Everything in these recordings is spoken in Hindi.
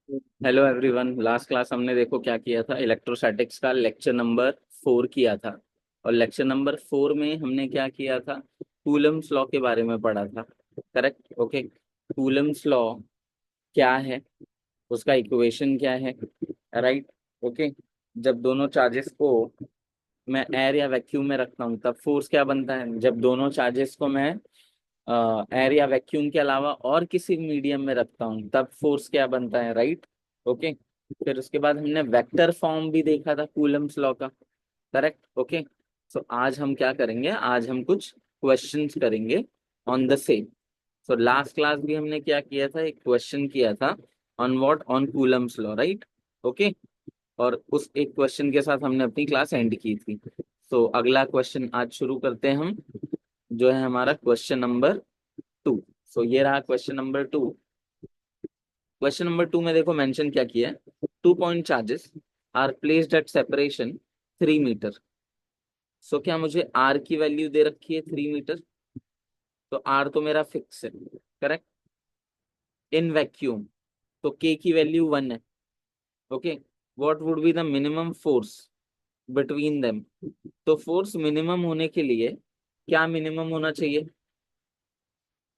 Hello everyone. लास्ट क्लास हमने देखो क्या किया था, इलेक्ट्रोस्टैटिक्स का लेक्चर नंबर 4 किया था। और लेक्चर नंबर 4 में हमने क्या किया था, कूलम्स लॉ के बारे में पढ़ा था। Correct, okay. कूलम्स लॉ क्या है, उसका इक्वेशन क्या है, राइट, ओके। जब दोनों चार्जेस को मैं एयर या वैक्यूम में रखता हूँ तब फोर्स क्या बनता है, जब दोनों चार्जेस को मैं एयर या वैक्यूम के अलावा और किसी मीडियम में रखता हूँ तब फोर्स क्या बनता है, राइट, ओके। फिर उसके बाद हमने वेक्टर फॉर्म भी देखा था कूलम्स लॉ का। Correct, okay. सो आज हम क्या करेंगे, आज हम कुछ क्वेश्चंस करेंगे on the same. So last class भी हमने क्या किया था, एक क्वेश्चन किया था on what, on Coulomb's law, right, okay. और उस एक क्वेश्चन के साथ हमने अपनी क्लास एंड की थी। तो अगला क्वेश्चन आज शुरू करते हैं हम, जो है हमारा क्वेश्चन नंबर 2। सो ये रहा क्वेश्चन नंबर 2। क्वेश्चन नंबर 2 में देखो मेंशन क्या किया है, 2 point charges are placed at separation 3 metre. So क्या मुझे आर की वैल्यू दे रखी है 3 मीटर, तो आर तो मेरा फिक्स है, करेक्ट। इन वैक्यूम तो के की वैल्यू 1 है, okay. What would be the minimum force between them. तो फोर्स मिनिमम होने के लिए क्या मिनिमम होना चाहिए,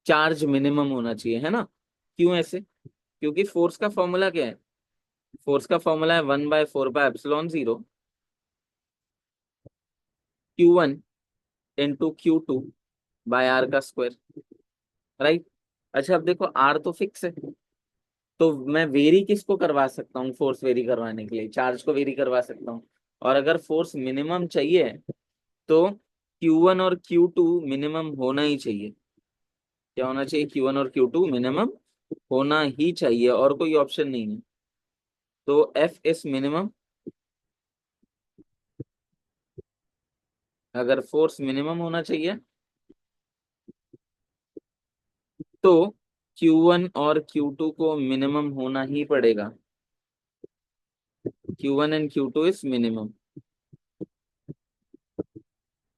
चार्ज मिनिमम होना चाहिए, है ना। क्यों ऐसे, क्योंकि फोर्स का फॉर्मूला क्या है, फोर्स का फॉर्मूला है 1/4 π ε0 Q1 into Q2 by are का स्क्वायर, राइट। अच्छा अब देखो आर तो फिक्स है, तो मैं वेरी किसको करवा सकता हूँ, फोर्स वेरी करवाने के लिए चार्ज को वेरी करवा सकता हूँ। और अगर फोर्स मिनिमम चाहिए तो Q1 और Q2 मिनिमम होना ही चाहिए। क्या होना चाहिए, Q1 और Q2 मिनिमम होना ही चाहिए, और कोई ऑप्शन नहीं है। तो एफ इज मिनिमम, अगर फोर्स मिनिमम होना चाहिए तो Q1 और Q2 को मिनिमम होना ही पड़ेगा। Q1 and Q2 is minimum.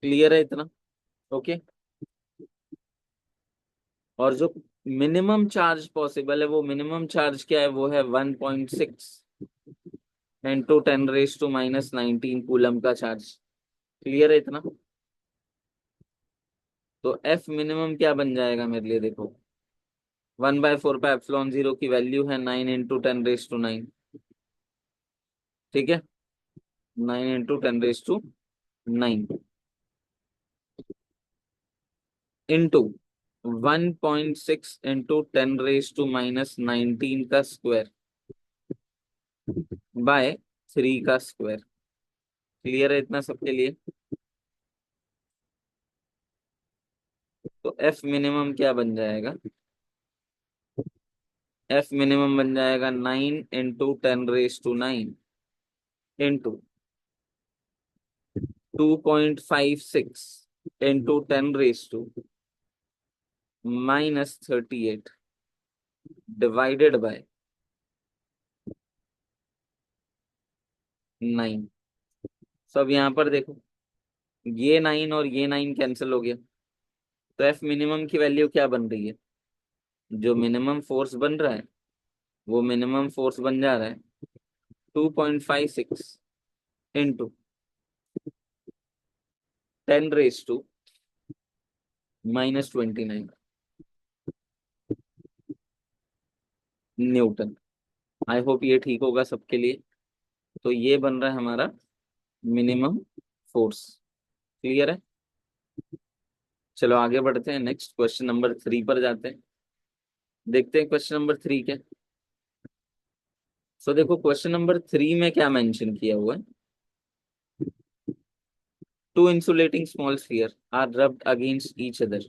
Clear है इतना, ओके। और जो मिनिमम चार्ज पॉसिबल है, वो मिनिमम चार्ज क्या है, वो है 1.6 × 10⁻⁻19 कूलम का चार्ज। क्लियर है इतना। तो एफ मिनिमम क्या बन जाएगा मेरे लिए, देखो 1/4 π ε0 की वैल्यू है 9 × 10⁻⁹ ठीक है, 9 × 10⁻⁹ इंटू 1.6 × 10⁻⁻19 का स्क्वायर बाय 3 का स्क्वायर। क्लियर है इतना सबके लिए। तो एफ मिनिमम क्या बन जाएगा, एफ मिनिमम बन जाएगा 9 × 10⁻⁹ इंटू 2.56 × 10⁻⁻38 डिवाइडेड बाय 9। सब यहाँ पर देखो, ये 9 और ये 9 कैंसिल हो गया, तो एफ मिनिमम की वैल्यू क्या बन रही है, जो मिनिमम फोर्स बन रहा है वो मिनिमम फोर्स बन जा रहा है 2.56 इंटू 10⁻⁻29 न्यूटन। आई होप ये ठीक होगा सबके लिए। तो ये बन रहा है हमारा मिनिमम फोर्स। क्लियर है। चलो आगे बढ़ते हैं, नेक्स्ट क्वेश्चन नंबर 3 पर जाते हैं। देखते हैं क्वेश्चन नंबर 3 क्या। सो देखो क्वेश्चन नंबर 3 में क्या मेंशन किया हुआ है, to insulating small sphere are rubbed against each other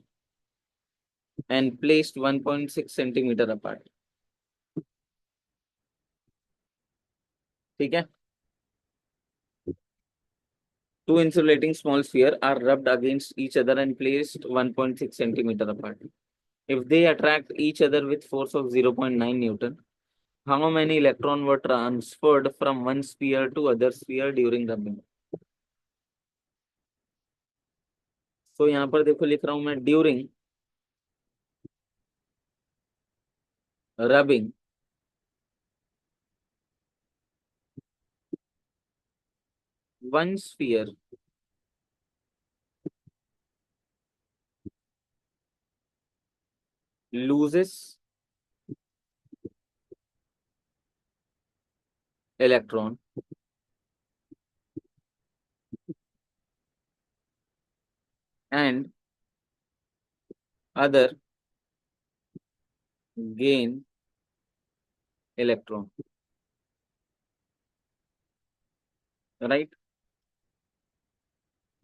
and placed 1.6 centimeter apart। ठीक है, two insulating small sphere are rubbed against each other and placed 1.6 centimeter apart. If they attract each other with force of 0.9 Newton, how many electron were transferred from one sphere to other sphere during rubbing? तो यहाँ पर देखो लिख रहा हूं मैं, during rubbing one sphere loses electron and other gain electron, right?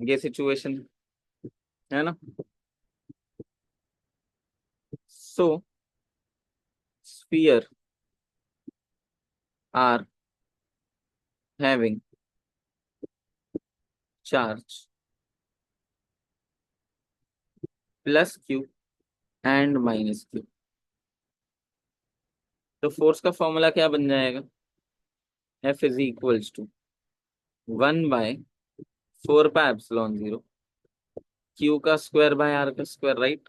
ये सिचुएशन है ना. So sphere are having charge plus q and minus q. तो फोर्स का फॉर्मूला क्या बन जाएगा? F is equals to 1/4π0 q का स्क्वायर बाय r का स्क्वायर, राइट.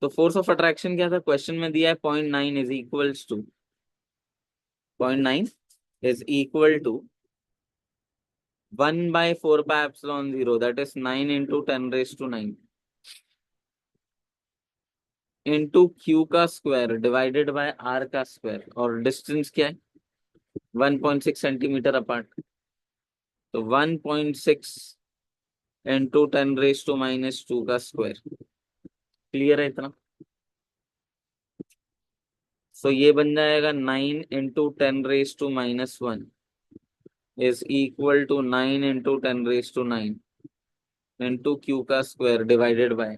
तो फोर्स ऑफ अट्रैक्शन क्या था? क्वेश्चन में दिया है 0.9 is equals to 0.9 is equal to 1/4π0, that is 9 into 10⁻⁹ into Q का स्क्वायर डिवाइडेड बाय आर का स्क्वायर, और डिस्टेंस क्या है? 1.6 सेंटीमीटर अपार्ट. तो 1.6 इंटू 10⁻⁻² का स्क्वायर. क्लियर है इतना? सो ये बन जाएगा 9 into 10⁻⁻1 is equal to 9 into 10⁻⁹ into Q का स्क्वायर डिवाइडेड बाय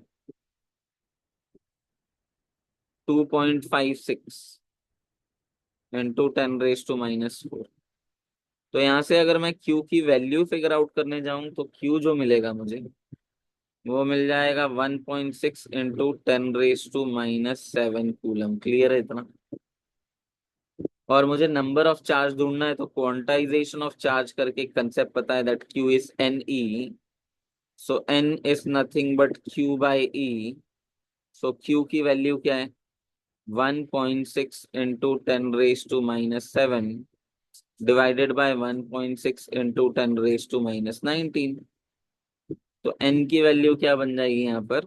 2.56 इंटू 10⁻⁻4. तो यहाँ से अगर मैं Q की वैल्यू फिगर आउट करने जाऊं तो Q जो मिलेगा मुझे वो मिल जाएगा 1.6 इंटू 10⁻⁻7 कूलम. क्लियर है इतना? और मुझे नंबर ऑफ चार्ज ढूंढना है तो क्वांटाइजेशन ऑफ चार्ज करके कंसेप्ट पता है, that Q is NE. So N is nothing but Q by E. So Q की वैल्यू क्या है? 1.6 इंटू 10⁻⁻7 डिवाइडेड बाय 1.6 इंटू 10⁻⁻19. तो N की वैल्यू क्या बन जाएगी यहाँ पर?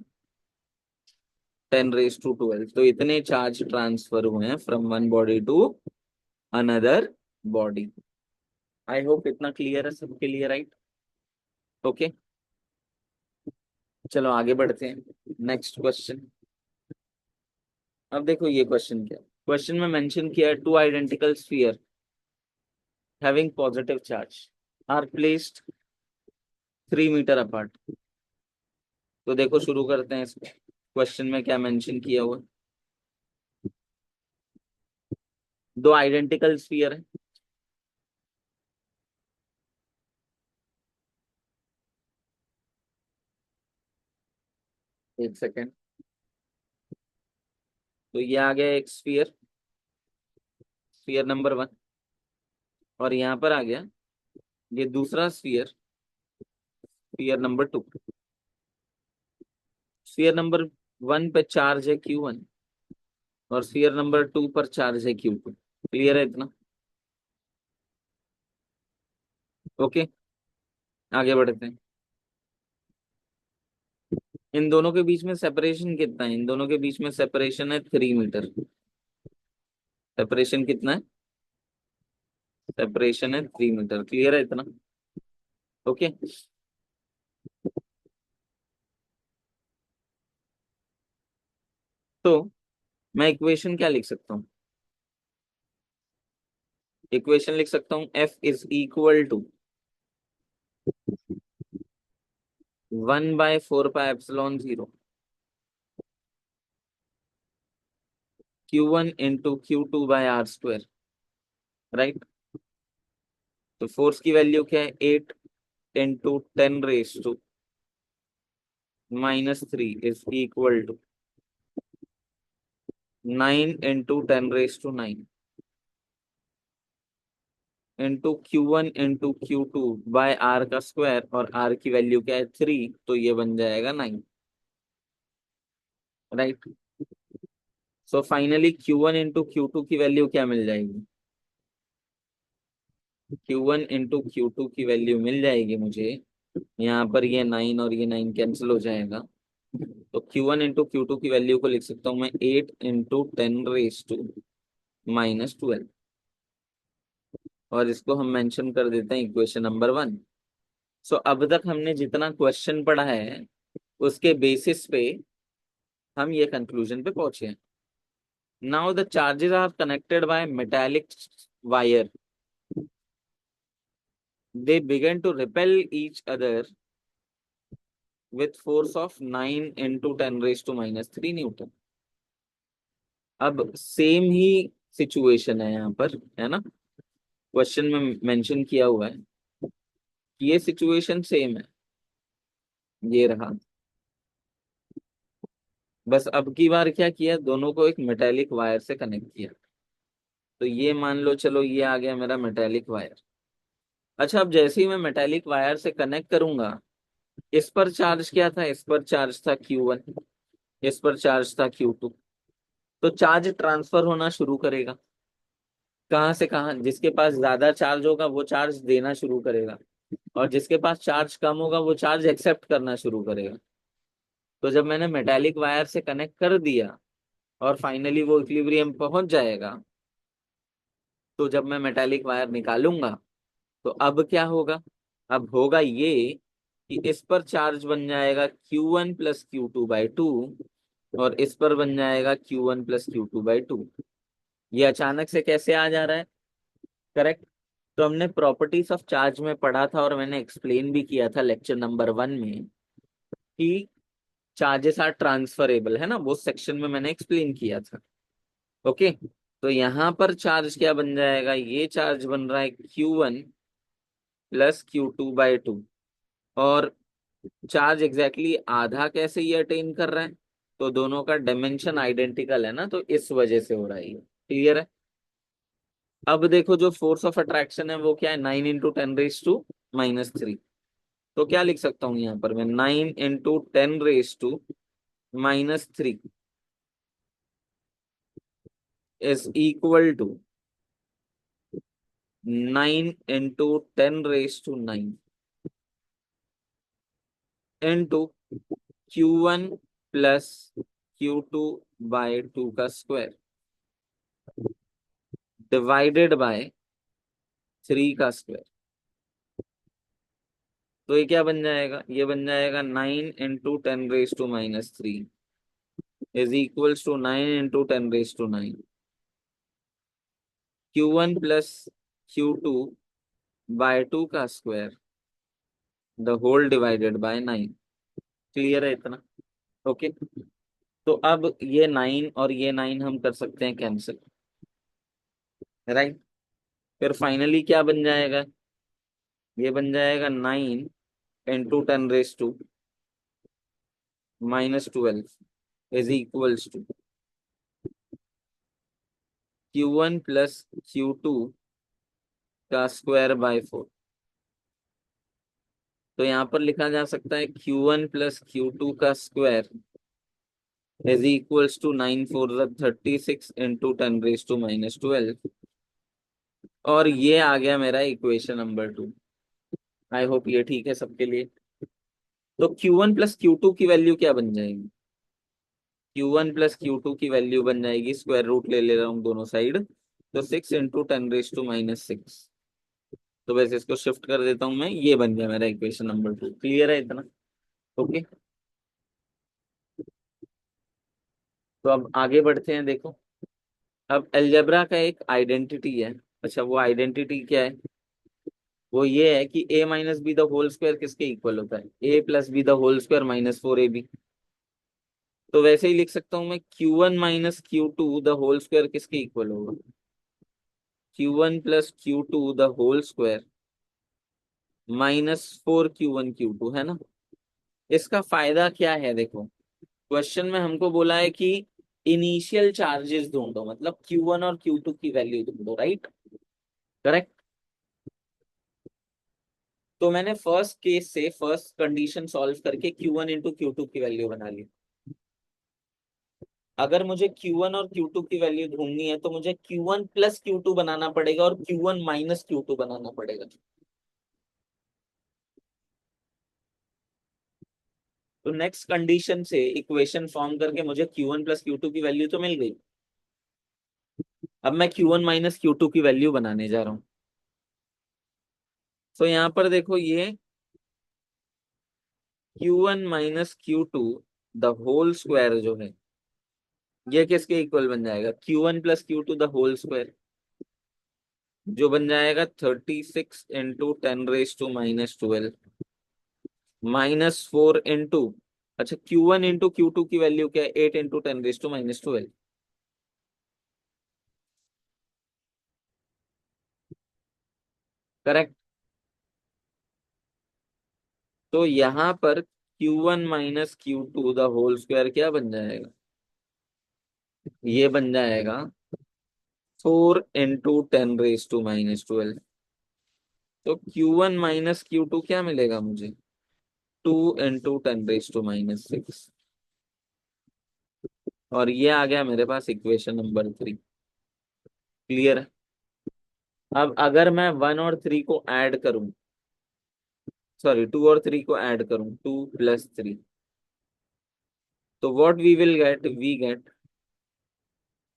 10⁻12. तो इतने चार्ज ट्रांसफर हुए हैं from one body to another body. I hope इतना क्लियर है सबके लिए, राइट? ओके, चलो आगे बढ़ते हैं. Next question. अब देखो ये क्वेश्चन क्या है. क्वेश्चन में मेंशन किया है two identical sphere having positive charge are placed 3 metre apart. तो देखो शुरू करते हैं. इस क्वेश्चन में क्या मेंशन किया हुआ? दो आइडेंटिकल स्फीयर है. एक सेकेंड. तो ये आ गया एक स्फीयर, स्फीयर नंबर 1. और यहाँ पर आ गया ये दूसरा sphere, sphere number 2. Sphere number 1 पे चार्ज है Q1 और स्फीयर नंबर 2 पर चार्ज है Q2. क्लियर है इतना? ओके, आगे बढ़ते हैं. इन दोनों के बीच में सेपरेशन कितना है? इन दोनों के बीच में सेपरेशन है 3 मीटर. सेपरेशन कितना है? सेपरेशन है 3 मीटर. क्लियर है इतना? ओके. तो मैं इक्वेशन क्या लिख सकता हूँ? इक्वेशन लिख सकता हूँ F is equal to 1/4π0 Q1 into Q2 by r square, right. तो फोर्स की वैल्यू क्या है? 8 into 10⁻³ is equal to 9 into 10⁻⁹ into Q1 into Q2 by are का स्क्वायर, और आर की वैल्यू क्या है? 3. तो ये बन जाएगा 9, right. So finally Q1 into Q2 की वैल्यू क्या मिल जाएगी? Q1 इंटू Q2 की वैल्यू मिल जाएगी मुझे। यहाँ पर ये 9 और ये 9 कैंसिल हो जाएगा। तो Q1 इंटू Q2 की वैल्यू को लिख सकता हूँ मैं 8 इंटू 10⁻⁻12। और इसको हम मेंशन कर देते हैं इक्वेशन नंबर 1। सो अब तक हमने जितना क्वेश्चन पढ़ा है उसके बेसिस पे हम ये कंक्लूजन पे पहुंचे हैं। Now the charges are connected by metallic wire, they began to repel each other with force of 9 into 10⁻³ Newton. अब सेम ही सिचुएशन है यहाँ पर, है ना, क्वेश्चन में मेंशन किया हुआ है कि ये सिचुएशन सेम है, ये रहा। बस अब की बार क्या किया, दोनों को एक मेटेलिक वायर से कनेक्ट किया। तो ये मान लो, चलो ये आ गया मेरा मेटेलिक वायर। अच्छा, अब जैसे ही मैं मेटेलिक वायर से कनेक्ट करूंगा, इस पर चार्ज क्या था, इस पर चार्ज था Q1, इस पर चार्ज था Q2। तो चार्ज ट्रांसफर होना शुरू करेगा। कहाँ से कहाँ, जिसके पास ज्यादा चार्ज होगा वो चार्ज देना शुरू करेगा, और जिसके पास चार्ज कम होगा वो चार्ज एक्सेप्ट करना शुरू करेगा। तो जब मैंने मेटालिक वायर से कनेक्ट कर दिया और फाइनली वो इक्विलिब्रियम पहुंच जाएगा, तो जब मैं मेटालिक वायर निकालूंगा तो अब क्या होगा, अब होगा ये कि इस पर चार्ज बन जाएगा Q1 + Q2/2, और इस पर बन जाएगा Q1 + Q2/2। ये अचानक से कैसे आ जा रहा है, करेक्ट। तो हमने प्रॉपर्टीज ऑफ चार्ज में पढ़ा था और मैंने एक्सप्लेन भी किया था लेक्चर नंबर 1 में कि चार्जेस आर ट्रांसफरेबल, है ना, वो सेक्शन में मैंने एक्सप्लेन किया था। ओके। तो यहाँ पर चार्ज क्या बन जाएगा, ये चार्ज बन रहा है Q1 + Q2/2। और चार्ज एग्जैक्टली आधा कैसे ये अटेन कर रहा है, तो दोनों का डायमेंशन आइडेंटिकल है ना, तो इस वजह से हो रहा है ये। क्लियर है। अब देखो जो फोर्स ऑफ अट्रैक्शन है वो क्या है, 9 × 10⁻³ तो क्या लिख सकता हूँ यहाँ पर मैं, 9 × 10⁻³ is equal to 9 × 10⁻⁹ into Q1 + Q2/2 का स्क्वायर डिवाइडेड बाय 3 का स्क्वायर। तो ये क्या बन जाएगा, ये बन जाएगा 9 × 10⁻³ is equals to 9 × 10⁻⁹ Q1 + Q2/2 का square the whole divided by 9। Clear है इतना। ओके। तो अब ये 9 और ये 9 हम कर सकते हैं कैंसिल, राइट। फिर फाइनली क्या बन जाएगा, ये बन जाएगा 9 × 10⁻⁻12 is equals to Q1 + Q2 का स्क्वायर/4। तो यहाँ पर लिखा जा सकता है Q1 + Q2 का square is equals to 9×4 = 36 into 10⁻⁻12। और ये आ गया मेरा इक्वेशन नंबर 2। आई होप ये ठीक है सबके लिए। तो Q1 + Q2 की वैल्यू क्या बन जाएगी, Q1 + Q2 की वैल्यू बन जाएगी, स्क्वायर रूट ले ले रहा हूँ दोनों साइड, तो 6 इंटू 10⁻⁻6। तो वैसे इसको शिफ्ट कर देता हूँ मैं, ये बन गया मेरा इक्वेशन नंबर 2। क्लियर है इतना। ओके। तो अब आगे बढ़ते हैं। देखो, अब अलजेब्रा का एक आइडेंटिटी है। अच्छा, वो आइडेंटिटी क्या है, वो ये है कि a - b² किसके इक्वल होता है, a + b² - 4ab। तो वैसे ही लिख सकता हूँ मैं, Q1 - Q2 किसके इक्वल होगा, Q1 + Q2 -4Q1 Q2, है ना। इसका फायदा क्या है, देखो क्वेश्चन में हमको बोला है कि इनिशियल चार्जेस ढूंढो, मतलब Q1 और Q2 की वैल्यू ढूंढो, राइट, करेक्ट। तो मैंने फर्स्ट केस से फर्स्ट कंडीशन सॉल्व करके Q1 × Q2 की वैल्यू बना ली। अगर मुझे Q1 और Q2 की वैल्यू ढूंढनी है तो मुझे Q1 प्लस Q2 बनाना पड़ेगा और Q1 माइनस Q2 बनाना पड़ेगा। तो नेक्स्ट कंडीशन से इक्वेशन फॉर्म करके मुझे Q1 प्लस Q2 की वैल्यू तो मिल गई। अब मैं Q1 माइनस Q2 की वैल्यू बनाने जा रहा हूँ। तो यहाँ पर देखो ये Q1 minus Q2 the whole square जो है ये किसके इक्वल बन जाएगा, Q1 plus Q2 the whole square, जो बन जाएगा 36 × 10⁻⁻12 -4 अच्छा Q1 × Q2 की वैल्यू क्या है, 8 × 10⁻12। करेक्ट। तो यहाँ पर Q1 minus Q2 the whole square क्या बन जाएगा, ये बन जाएगा 4 × 10⁻12। तो Q1 माइनस Q2 क्या मिलेगा मुझे, 2 × 10⁻⁶। और ये आ गया मेरे पास इक्वेशन नंबर 3। क्लियर है। अब अगर मैं 1 और 3 को ऐड करूं, सॉरी 2 और 3 को ऐड करूं, 2 + 3, तो what we will get, we get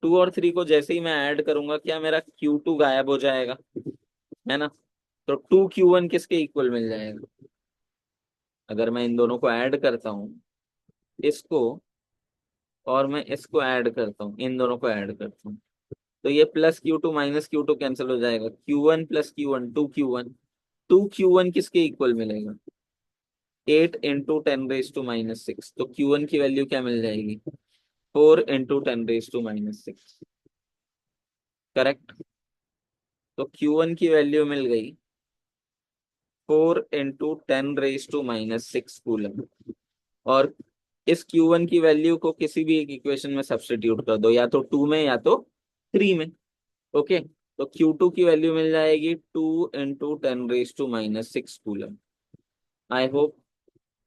2 और 3 को जैसे ही मैं ऐड करूंगा क्या मेरा Q2 गायब हो जाएगा, है ना। तो 2Q1 किसके इक्वल मिल जाएगा, अगर मैं इन दोनों को ऐड करता हूं, इसको और मैं इसको ऐड करता हूँ, इन दोनों को ऐड करता हूँ, तो ये plus Q2 minus Q2 cancel हो जाएगा, Q1 plus Q1 2Q1। 2Q1 किसके इक्वल मिलेगा, 8 × 10⁻⁶। तो Q1 की वैल्यू क्या मिल जाएगी, 4 × 10⁻⁶। करेक्ट। तो Q1 की वैल्यू मिल गई 4 × 10⁻⁶ कूलम। और इस Q1 की वैल्यू को किसी भी एक इक्वेशन में सब्स्टिट्यूट कर दो, या तो 2 में या तो 3 में। ओके। तो Q2 की वैल्यू मिल जाएगी 2 × 10⁻⁶ कूलम। आई होप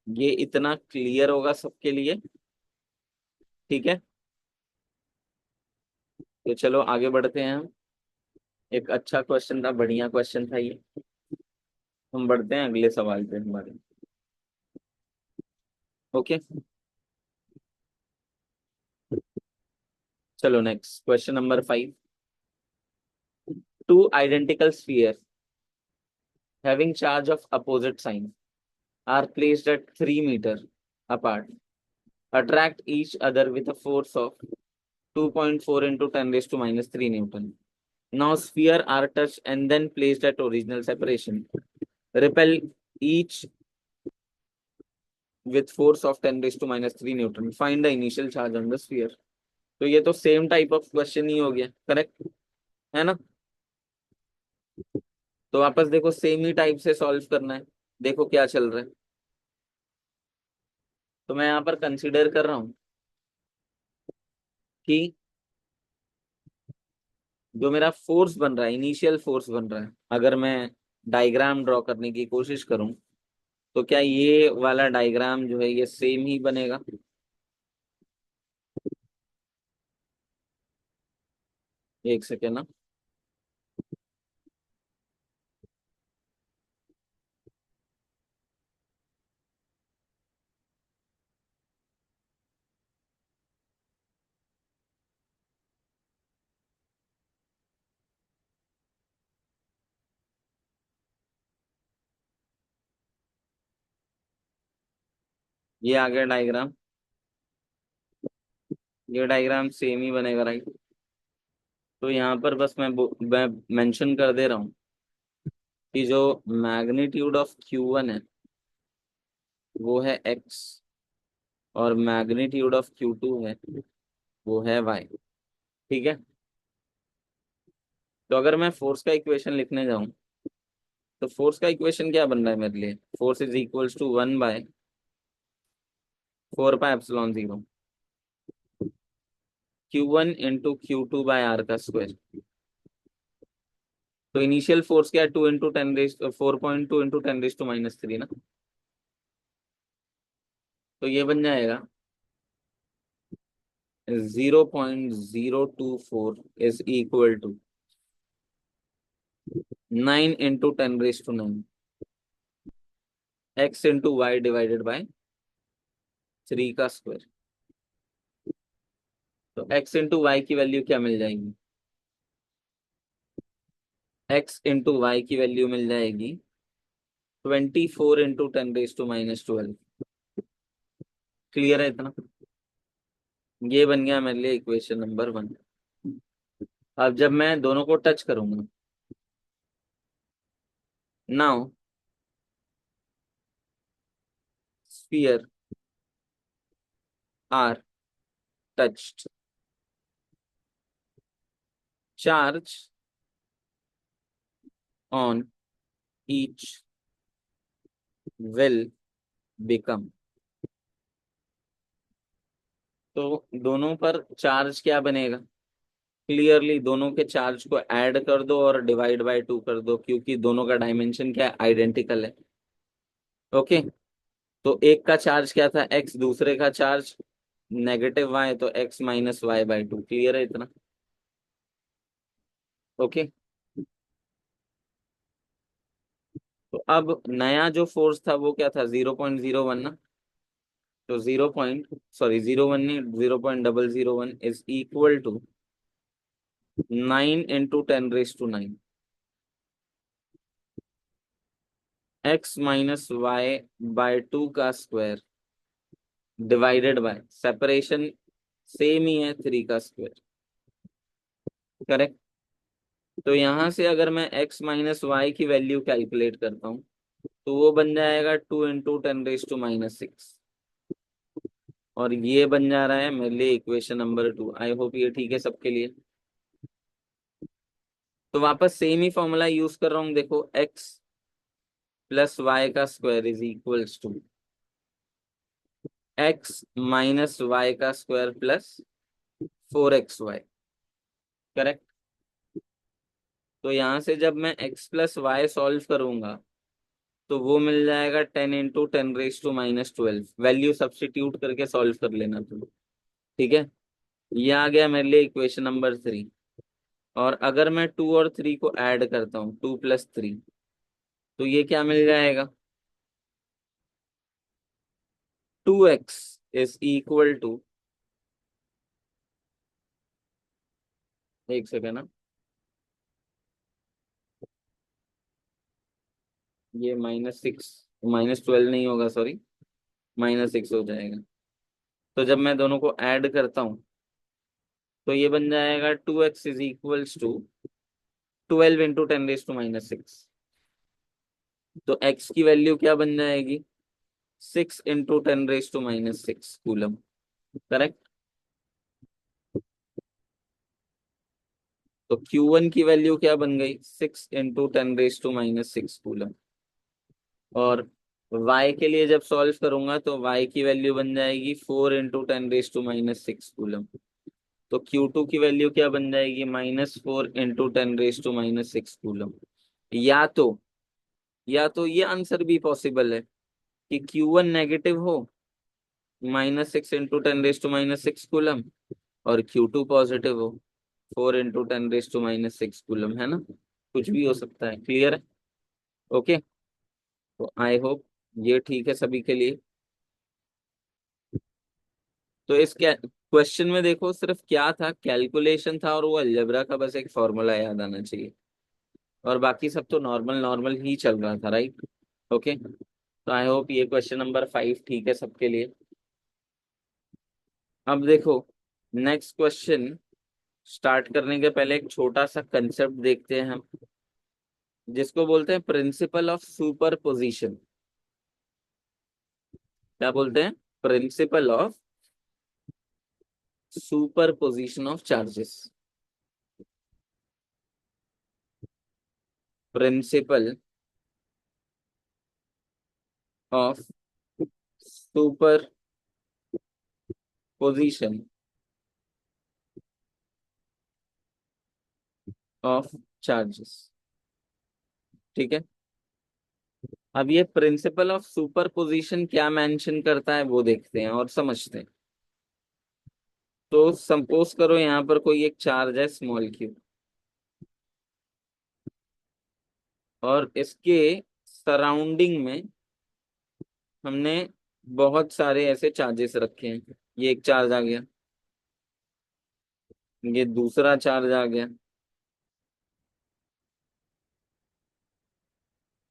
ये इतना क्लियर होगा सबके लिए। ठीक है, तो चलो आगे बढ़ते हैं हम। एक अच्छा क्वेश्चन था, बढ़िया क्वेश्चन था ये। हम बढ़ते हैं अगले सवाल पे हमारे। ओके, चलो next question number 5। To identical sphere having charge of opposite sign are placed at 3 meter apart, attract each other with a force of 2.4 into 10 raised to minus 3 Newton. Now sphere are touched and then placed at original separation. Repel each with force of 10 raised to minus 3 Newton. Find the initial charge on the sphere. तो ये तो सेम टाइप ऑफ क्वेश्चन ही हो गया, करेक्ट है ना। तो वापस देखो सेम ही टाइप से सॉल्व करना है। देखो क्या चल रहा है। तो मैं यहाँ पर कंसिडर कर रहा हूँ कि जो मेरा फोर्स बन रहा है, इनिशियल फोर्स बन रहा है, अगर मैं डायग्राम ड्रॉ करने की कोशिश करूं तो क्या ये वाला डायग्राम जो है ये सेम ही बनेगा। एक सेकेंड ना। ये आ गया डायग्राम, ये डायग्राम सेम ही बनेगा, राइट। तो यहाँ पर बस मैं मेंशन कर दे रहा हूँ कि जो मैग्नीट्यूड ऑफ Q1 है वो है x, और मैग्नीट्यूड ऑफ Q2 है वो है y। ठीक है। तो अगर मैं फोर्स का इक्वेशन लिखने जाऊं तो फोर्स का इक्वेशन क्या बन रहा है मेरे लिए, force is equals to 1/4πε0 Q1 into Q2/r का स्क्वायर। तो इनिशियल फोर्स क्या है, 4.2 इंटू 10⁻⁻³ ना। तो ये बन जाएगा 0.024 is equal to 9 into 10 raised to 9 x into y divided by 3 का स्क्वायर। तो x इंटू वाई की वैल्यू क्या मिल जाएगी? x इंटू वाई की वैल्यू मिल जाएगी 24 इंटू 10⁻⁻12। क्लियर है इतना? ये बन गया मेरे लिए इक्वेशन नंबर 1। अब जब मैं दोनों को टच करूंगा, now sphere are touched, charge on each will become. तो दोनों पर चार्ज क्या बनेगा? क्लियरली दोनों के चार्ज को ऐड कर दो और डिवाइड बाय 2 कर दो, क्योंकि दोनों का डायमेंशन क्या है? आइडेंटिकल है। ओके। तो एक का चार्ज क्या था? एक्स, दूसरे का चार्ज नेगेटिव वाई, तो X minus Y by 2। Clear है इतना? ओके। तो अब नया जो फोर्स था वो क्या था? 0.01 ना। तो 0.01 नहीं, 0.001 is equal to 9 into 10⁻⁹ x minus y by 2 का square divided by, separation same ही है, 3 का स्क्वायर। करेक्ट। तो यहां से अगर मैं x माइनस वाई की वैल्यू कैलकुलेट करता हूँ, तो वो बन जाएगा 2 इंटू 10⁻⁻6। और ये बन जा रहा है मेरे लिए इक्वेशन नंबर 2। आई होप ये ठीक है सबके लिए। तो वापस सेम ही फॉर्मूला यूज कर रहा हूँ। देखो, x प्लस वाई का square is equals to x minus Y का स्क्वायर प्लस 4xy। करेक्ट। तो यहां से जब मैं x प्लस वाई सॉल्व करूंगा, तो वो मिल जाएगा 10 इंटू 10⁻⁻12। वैल्यू सब्सटीट्यूट करके सॉल्व कर लेना तुम। ठीक है। ये आ गया मेरे लिए इक्वेशन नंबर 3। और अगर मैं 2 और 3 को ऐड करता हूँ, 2 प्लस 3, तो ये क्या मिल जाएगा? 2x इज इक्वल टू, एक सेकेंड ना, ये -6, -12 नहीं होगा, सॉरी, -6 हो जाएगा। तो जब मैं दोनों को ऐड करता हूँ, तो ये बन जाएगा 2x is equals to 12 into 10⁻⁻6। तो x की वैल्यू क्या बन जाएगी? 6 इंटू 10⁻⁻6 कूलम। करेक्ट। तो Q1 की वैल्यू क्या बन गई? 6 इंटू 10⁻⁻6 कूलम। और y के लिए जब सॉल्व करूंगा, तो y की वैल्यू बन जाएगी 4 इंटू 10⁻⁻6 कूलम। तो Q2 की वैल्यू क्या बन जाएगी? -4 इंटू 10⁻⁻6 कूलम। या तो ये आंसर भी पॉसिबल है कि Q1 नेगेटिव हो, -6 इंटू 10⁻⁻6 कूलम, और Q2 पॉजिटिव हो, 4 इंटू 10⁻⁻6 कूलम, है ना? कुछ भी हो सकता है। क्लियर है? ओके। तो आई होप ये ठीक है सभी के लिए। तो इस क्या क्वेश्चन में देखो, सिर्फ क्या था? कैलकुलेशन था, और वो अलजेब्रा का बस एक फॉर्मूला याद आना चाहिए। और बाकी सब तो नॉर्मल नॉर्मल ही चल रहा था, राइट? ओके। तो आई होप ये क्वेश्चन नंबर 5 ठीक है सबके लिए। अब देखो, नेक्स्ट क्वेश्चन स्टार्ट करने के पहले एक छोटा सा कंसेप्ट देखते हैं हम, जिसको बोलते हैं प्रिंसिपल ऑफ सुपरपोजिशन। क्या बोलते हैं? Principle of superposition of charges. Principle of superposition of charges. ठीक है। अब ये प्रिंसिपल ऑफ सुपरपोजिशन क्या मेंशन करता है, वो देखते हैं और समझते हैं। तो सपोज करो यहाँ पर कोई एक चार्ज है स्मॉल क्यू, और इसके सराउंडिंग में हमने बहुत सारे ऐसे चार्जेस रखे हैं। ये एक चार्ज आ गया, ये दूसरा चार्ज आ गया,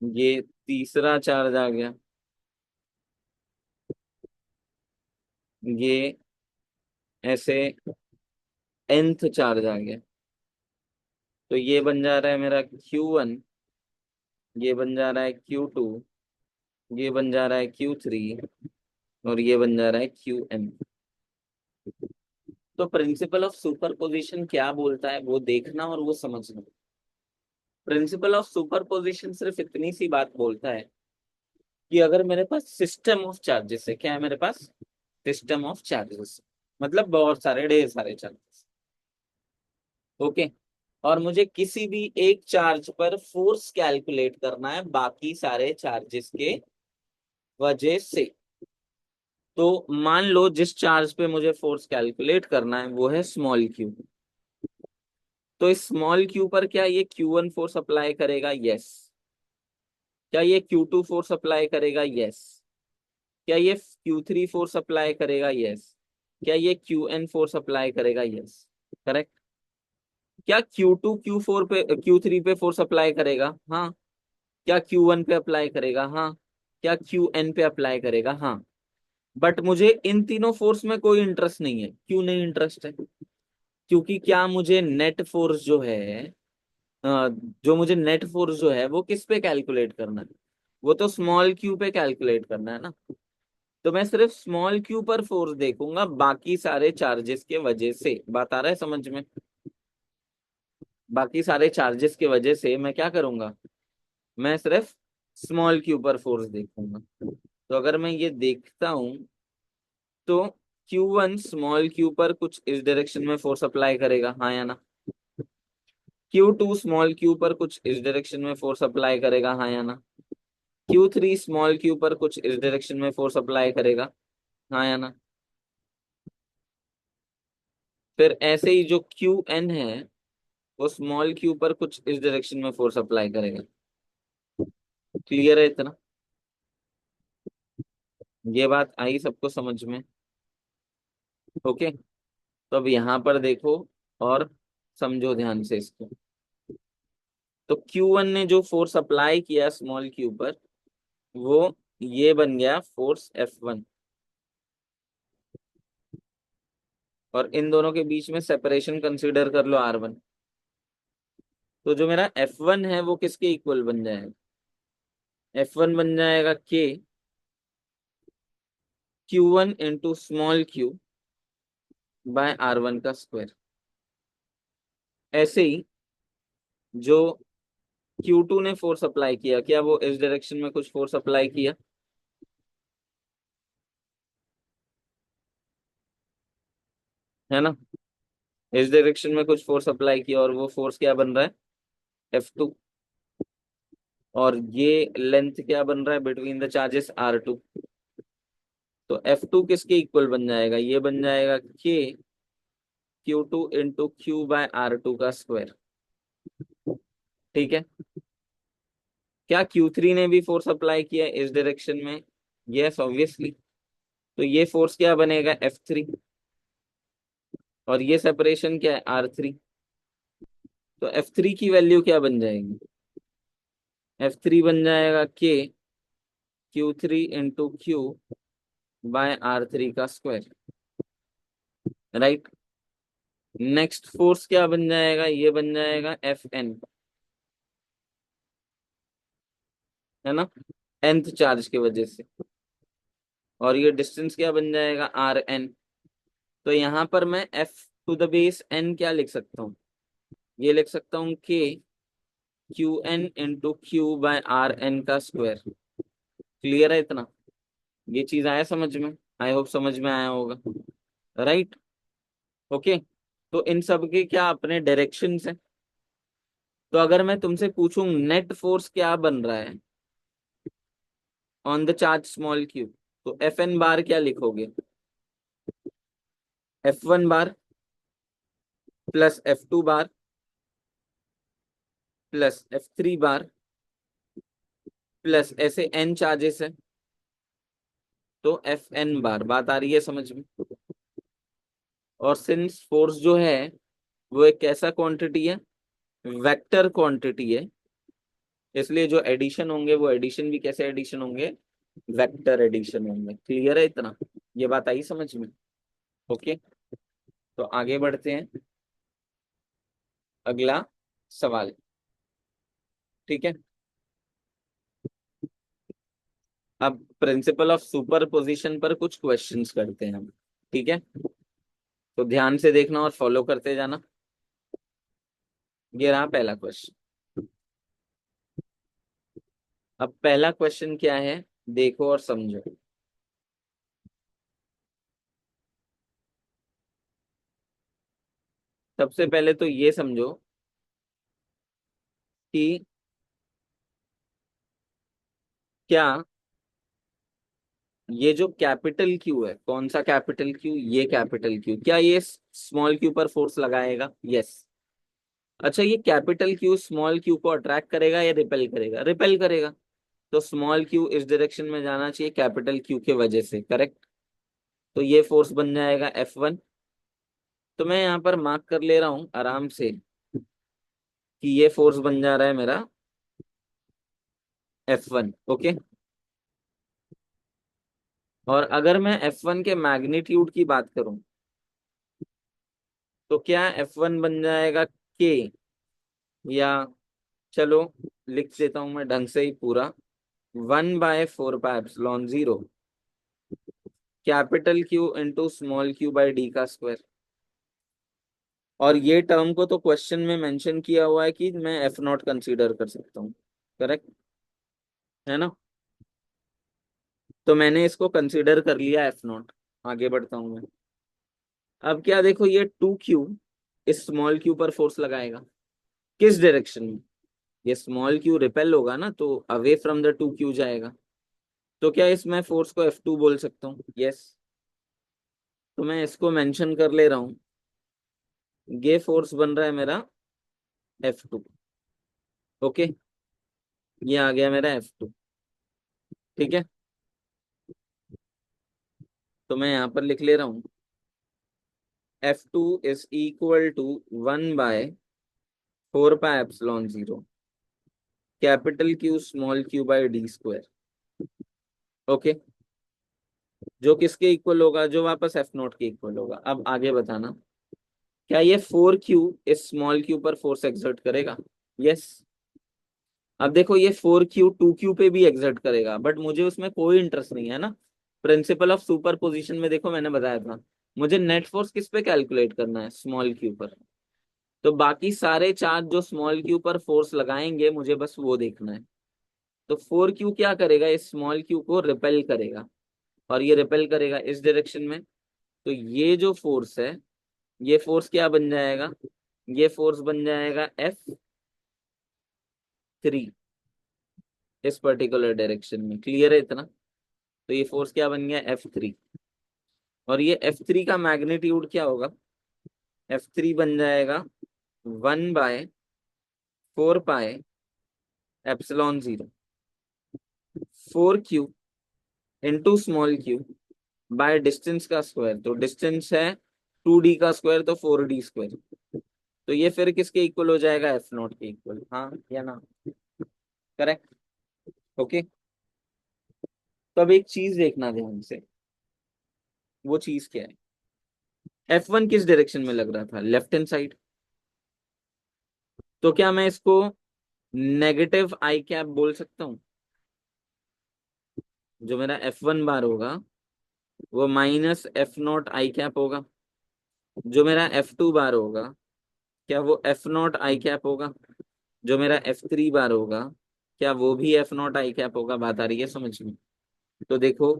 ये तीसरा चार्ज आ गया, ये ऐसे nth चार्ज आ गया। तो ये बन जा रहा है मेरा Q1, ये बन जा रहा है Q2, ये बन जा रहा है Q3, और ये बन जा रहा है Qn। तो प्रिंसिपल ऑफ सुपरपोजिशन क्या बोलता है वो देखना और वो समझना। प्रिंसिपल ऑफ सुपरपोजिशन सिर्फ इतनी सी बात बोलता है कि अगर मेरे पास सिस्टम ऑफ चार्जेस है, क्या है मेरे पास, सिस्टम ऑफ चार्जेस, मतलब बहुत सारे ढेर सारे चार्जेस, ओके, और मुझे किसी भी एक चार्ज पर फोर्स कैलकुलेट करना है बाकी सारे चार्जेस के वजह से। तो मान लो जिस चार्ज पे मुझे फोर्स कैलकुलेट करना है वो है स्मॉल क्यू। तो इस स्मॉल क्यू पर क्या ये Q1 फोर्स अप्लाई करेगा? यस। क्या ये Q2 फोर्स अप्लाई करेगा? यस। क्या ये Q3 फोर्स अप्लाई करेगा? यस। क्या ये Qn फोर्स अप्लाई करेगा? यस। करेक्ट। क्या Q2 Q4 पे Q3 पे फोर्स अप्लाई करेगा? हाँ। क्या Q1 पे अप्लाई करेगा? हाँ। क्या Qn पे अप्लाई करेगा? हाँ। बट मुझे इन तीनों फोर्स में कोई इंटरेस्ट नहीं है। क्यों नहीं इंटरेस्ट है? क्योंकि क्या मुझे नेट फोर्स जो है, जो मुझे नेट फोर्स जो है वो किस पे कैलकुलेट करना है? वो तो स्मॉल क्यू पे कैलकुलेट करना है ना। तो मैं सिर्फ स्मॉल क्यू पर फोर्स देखूंगा बाकी सारे चार्जेस के वजह से। बात आ रहा है समझ में? बाकी सारे चार्जेस के वजह से मैं क्या करूंगा, मैं सिर्फ स्मॉल क्यू पर फोर्स देखूंगा। तो अगर मैं ये देखता हूं तो Q1 स्मॉल क्यू पर कुछ इस डायरेक्शन में फोर्स अप्लाई करेगा, हाँ या ना? Q2 स्मॉल क्यू पर कुछ इस डायरेक्शन में फोर्स अप्लाई करेगा, हाँ या ना? Q3 स्मॉल क्यू पर कुछ इस डायरेक्शन में फोर्स अप्लाई करेगा, हाँ या ना? फिर ऐसे ही जो Qn है वो स्मॉल क्यू पर कुछ इस डायरेक्शन में फोर्स अप्लाई करेगा। क्लियर है इतना? ये बात आई सबको समझ में? ओके। तो अब यहाँ पर देखो और समझो ध्यान से इसको। तो Q1 ने जो फोर्स अप्लाई किया स्मॉल क्यू पर, वो ये बन गया फोर्स F1। और इन दोनों के बीच में सेपरेशन कंसीडर कर लो R1। तो जो मेरा F1 है वो किसके इक्वल बन जाएगा? F1 बन जाएगा K Q1 into small Q by R1 का स्क्वायर। ऐसे ही जो Q2 ने फोर्स अप्लाई किया, क्या वो इस डायरेक्शन में कुछ फोर्स अप्लाई किया? है ना? इस डायरेक्शन में कुछ फोर्स अप्लाई किया और वो फोर्स क्या बन रहा है? F2। और ये लेंथ क्या बन रहा है बिटवीन द चार्जेस? R2। तो F2 किसके इक्वल बन जाएगा? ये बन जाएगा K Q2 into Q bye R2 का स्क्वायर। ठीक है। क्या Q3 ने भी फोर्स अप्लाई किया इस डायरेक्शन में? Yes obviously. तो ये फोर्स क्या बनेगा? F3। और ये सेपरेशन क्या है? R3। तो F3 की वैल्यू क्या बन जाएगी? F3 बन जाएगा K Q3 into Q bye R3 का स्क्वायर। राइट। नेक्स्ट फोर्स क्या बन जाएगा? ये बन जाएगा Fn। है ना? nth चार्ज की वजह से। और ये डिस्टेंस क्या बन जाएगा? Rn। तो यहाँ पर मैं F to the base n क्या लिख सकता हूँ? ये लिख सकता हूँ K Qn into Q by Rn का स्क्वायर। क्लियर है इतना? ये चीज आया समझ में? आई होप समझ में आया होगा। राइट। ओके। तो इन सब के क्या अपने डायरेक्शंस हैं। तो अगर मैं तुमसे पूछूं नेट फोर्स क्या बन रहा है on the charge small Q, तो Fn बार क्या लिखोगे? F1 bar plus F2 bar plus F3 बार प्लस ऐसे n चार्जेस है, तो Fn बार। बात आ रही है समझ में? और सिंस फोर्स जो है वो एक कैसा क्वांटिटी है, वेक्टर क्वांटिटी है, इसलिए जो एडिशन होंगे वो एडिशन भी कैसे एडिशन होंगे, वेक्टर एडिशन होंगे। क्लियर है इतना? ये बात आई समझ में? ओके, तो आगे बढ़ते हैं। अगला सवाल, ठीक है। अब प्रिंसिपल ऑफ सुपरपोजिशन पर कुछ क्वेश्चंस करते हैं हम, ठीक है। तो ध्यान से देखना और फॉलो करते जाना। ये रहा पहला क्वेश्चन। अब पहला क्वेश्चन क्या है, देखो और समझो। सबसे पहले तो ये समझो कि क्या ये जो कैपिटल क्यू है, कौन सा कैपिटल क्यू, ये कैपिटल क्यू, क्या ये स्मॉल क्यू पर फोर्स लगाएगा? यस। अच्छा, ये कैपिटल क्यू स्मॉल क्यू को अट्रैक्ट करेगा या रिपेल करेगा? रिपेल करेगा। तो स्मॉल क्यू इस डायरेक्शन में जाना चाहिए कैपिटल क्यू के वजह से, करेक्ट। तो ये फोर्स बन जाएगा F1। तो मैं यहाँ पर मार्क कर ले रहा हूं आराम से कि ये फोर्स बन जा रहा है मेरा F1। ओके। और अगर मैं F1 के मैग्नीट्यूड की बात करूं तो क्या F1 बन जाएगा K, या चलो लिख देता हूं मैं ढंग से ही पूरा, 1/4πε0 capital Q into small q by d का स्क्वायर। और ये टर्म को तो क्वेश्चन में मेंशन किया हुआ है कि मैं F0 कंसीडर कर सकता हूँ, करेक्ट है ना? तो मैंने इसको कंसीडर कर लिया F0। आगे बढ़ता हूं मैं। अब क्या देखो, ये 2Q इस स्मॉल क्यू पर फोर्स लगाएगा, किस डायरेक्शन में? ये स्मॉल क्यू रिपेल होगा ना, तो अवे फ्रॉम द 2Q जाएगा। तो क्या इसमें फोर्स को F2 बोल सकता हूँ? यस। तो मैं इसको मेंशन कर ले रहा हूँ। ये फोर्स बन रहा है मेरा F2। ओके, ये आ गया मेरा F2, ठीक है। तो मैं यहाँ पर लिख ले रहा हूँ F2 is equal to 1/4πε0 capital q small q by d square. Okay, जो किसके इक्वल होगा, जो वापस F0 के इक्वल होगा। अब आगे बताना, क्या ये 4Q इस स्मॉल क्यू पर फोर्स एक्सर्ट करेगा? यस। अब देखो, ये 4Q 2Q पे भी एग्जर्ट करेगा, बट मुझे उसमें कोई इंटरेस्ट नहीं है ना। प्रिंसिपल ऑफ सुपर पोजिशन में देखो मैंने बताया था, मुझे नेट फोर्स किस पे कैलकुलेट करना है, स्मॉल क्यू पर। तो बाकी सारे चार्ज जो स्मॉल क्यू पर फोर्स लगाएंगे मुझे बस वो देखना है। तो 4Q क्या करेगा, इस स्मॉल क्यू को रिपेल करेगा, और ये रिपेल करेगा इस डायरेक्शन में। तो ये जो फोर्स है, ये फोर्स क्या बन जाएगा, ये फोर्स बन जाएगा F3 इस पर्टिकुलर डायरेक्शन में। क्लियर है इतना? तो ये फोर्स क्या बन गया, F3। और ये F3 का मैग्नीट्यूड क्या होगा, F3 बन जाएगा 1/4πε0 4Q into small Q by distance का स्क्वायर। तो डिस्टेंस है 2D का स्क्वायर, तो 4D स्क्वायर। तो ये फिर किसके इक्वल हो जाएगा, F0 के इक्वल, हाँ या ना? करेक्ट। ओके। तो अब एक चीज देखना ध्यान से, वो चीज क्या है, F1 किस डायरेक्शन में लग रहा था, लेफ्ट हैंड साइड। तो क्या मैं इसको नेगेटिव आई कैप बोल सकता हूँ? जो मेरा F1 बार होगा वो -F0 आई कैप होगा। जो मेरा F2 बार होगा, क्या वो F0 आई कैप होगा? जो मेरा F3 बार होगा, क्या वो भी F0 आई कैप होगा? बात आ रही है समझ में? तो देखो,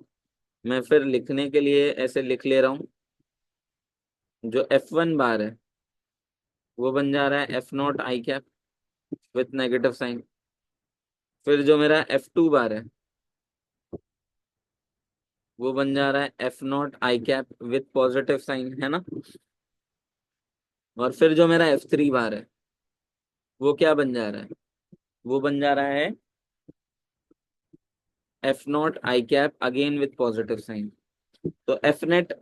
मैं फिर लिखने के लिए ऐसे लिख ले रहा हूँ। जो F1 बार है वो बन जा रहा है F0 I cap with negative sign. फिर जो मेरा F2 बार है वो बन जा रहा है F naught I cap with positive sign, है ना। और फिर जो मेरा F3 बार है वो क्या बन जा रहा है, वो बन जा रहा है F naught I cap again with positive sign. तो एफ नेट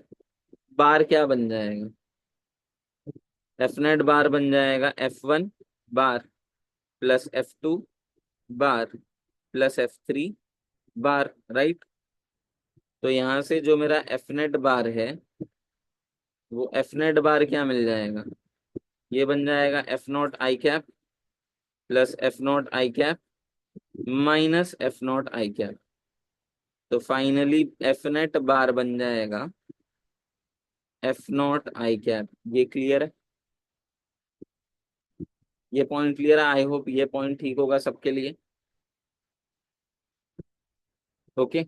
बार क्या बन जाएगा, एफ नेट बार बन जाएगा F1 bar plus F2 bar plus F3 bar, right. तो यहां से जो मेरा एफ नेट बार है वो एफ नेट बार क्या मिल जाएगा, ये बन जाएगा F naught I cap plus F naught I cap minus F naught I cap. तो फाइनली एफ नेट बार बन जाएगा एफ नॉट आई कैप। ये क्लियर है, ये पॉइंट क्लियर है। आई होप ये पॉइंट ठीक होगा सबके लिए। ओके,